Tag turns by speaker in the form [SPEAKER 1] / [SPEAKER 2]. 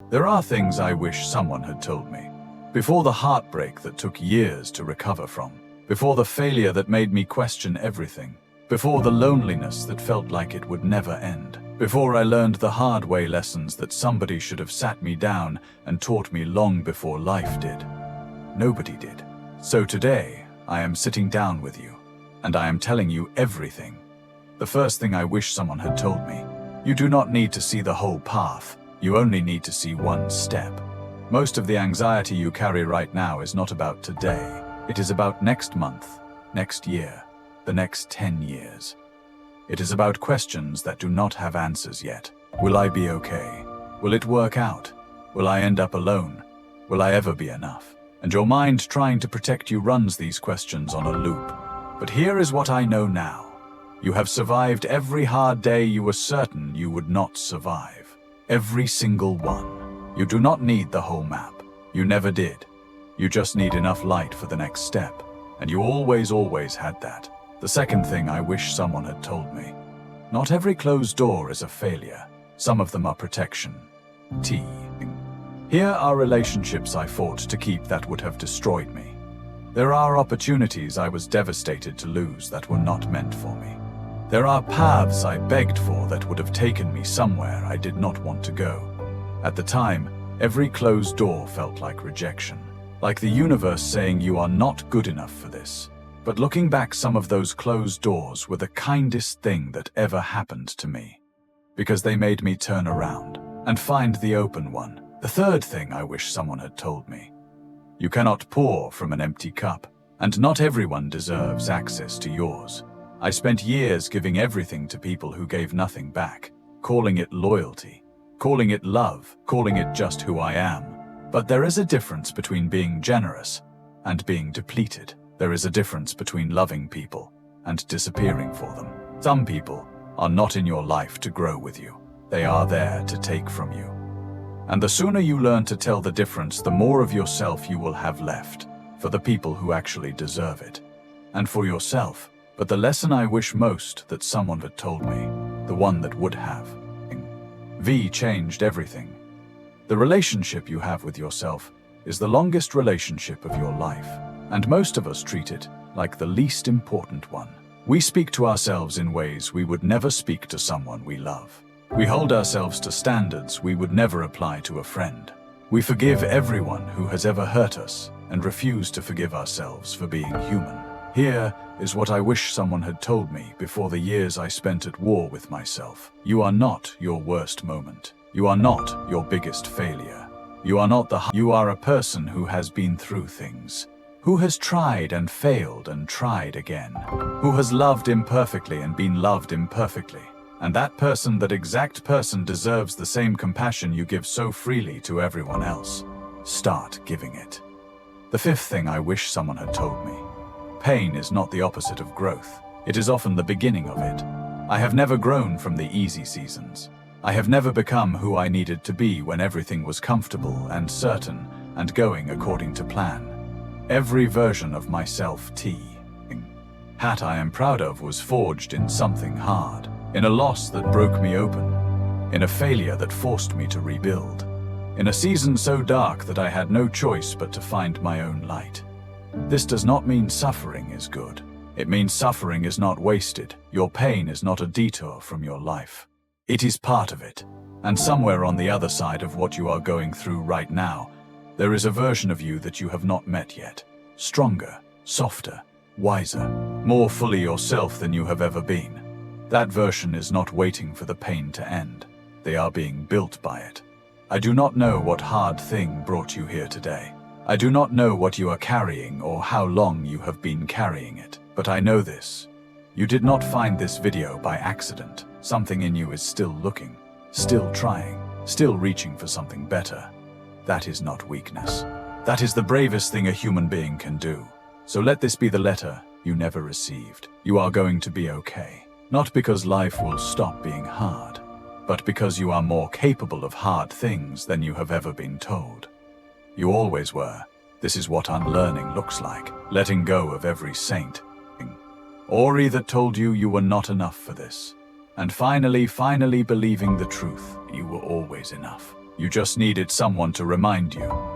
[SPEAKER 1] There are things I wish someone had told me. Before the heartbreak that took years to recover from. Before the failure that made me question everything. Before the loneliness that felt like it would never end. Before I learned the hard way lessons that somebody should have sat me down and taught me long before life did. Nobody did. So today, I am sitting down with you, and I am telling you everything. The first thing I wish someone had told me. You do not need to see the whole path. You only need to see one step. Most of the anxiety you carry right now is not about today. It is about next month, next year, the next 10 years. It is about questions that do not have answers yet. Will I be okay? Will it work out? Will I end up alone? Will I ever be enough? And your mind trying to protect you runs these questions on a loop. But here is what I know now. You have survived every hard day you were certain you would not survive. Every single one. You do not need the whole map. You never did. You just need enough light for the next step. And you always had that. The second thing I wish someone had told me. Not every closed door is a failure. Some of them are protection. Here are relationships I fought to keep that would have destroyed me. There are opportunities I was devastated to lose that were not meant for me. There are paths I begged for that would have taken me somewhere I did not want to go. At the time, every closed door felt like rejection. Like the universe saying you are not good enough for this. But looking back, some of those closed doors were the kindest thing that ever happened to me. Because they made me turn around and find the open one. The third thing I wish someone had told me. You cannot pour from an empty cup, and not everyone deserves access to yours. I spent years giving everything to people who gave nothing back, calling it loyalty, calling it love, calling it just who I am. But there is a difference between being generous and being depleted. There is a difference between loving people and disappearing for them. Some people are not in your life to grow with you. They are there to take from you. And the sooner you learn to tell the difference, the more of yourself you will have left for the people who actually deserve it. And for yourself. But the lesson I wish most that someone had told me, the one that would have, changed everything. The relationship you have with yourself is the longest relationship of your life, and most of us treat it like the least important one. We speak to ourselves in ways we would never speak to someone we love. We hold ourselves to standards we would never apply to a friend. We forgive everyone who has ever hurt us and refuse to forgive ourselves for being human. Here is what I wish someone had told me before the years I spent at war with myself. You are not your worst moment. You are not your biggest failure. You are a person who has been through things, who has tried and failed and tried again, who has loved imperfectly and been loved imperfectly. And that exact person deserves the same compassion you give so freely to everyone else. Start giving it. The fifth thing I wish someone had told me. Pain is not the opposite of growth. It is often the beginning of it. I have never grown from the easy seasons. I have never become who I needed to be when everything was comfortable and certain and going according to plan. Every version of myself I am proud of was forged in something hard, in a loss that broke me open, in a failure that forced me to rebuild, in a season so dark that I had no choice but to find my own light. This does not mean suffering is good. It means suffering is not wasted. Your pain is not a detour from your life. It is part of it. And somewhere on the other side of what you are going through right now, there is a version of you that you have not met yet. Stronger, softer, wiser, more fully yourself than you have ever been. That version is not waiting for the pain to end. They are being built by it. I do not know what hard thing brought you here today. I do not know what you are carrying or how long you have been carrying it, but I know this. You did not find this video by accident. Something in you is still looking, still trying, still reaching for something better. That is not weakness. That is the bravest thing a human being can do. So let this be the letter you never received. You are going to be okay. Not because life will stop being hard, but because you are more capable of hard things than you have ever been told. You always were. This is what unlearning looks like. Letting go of every saint. Ori that told you you were not enough for this. And finally believing the truth. You were always enough. You just needed someone to remind you.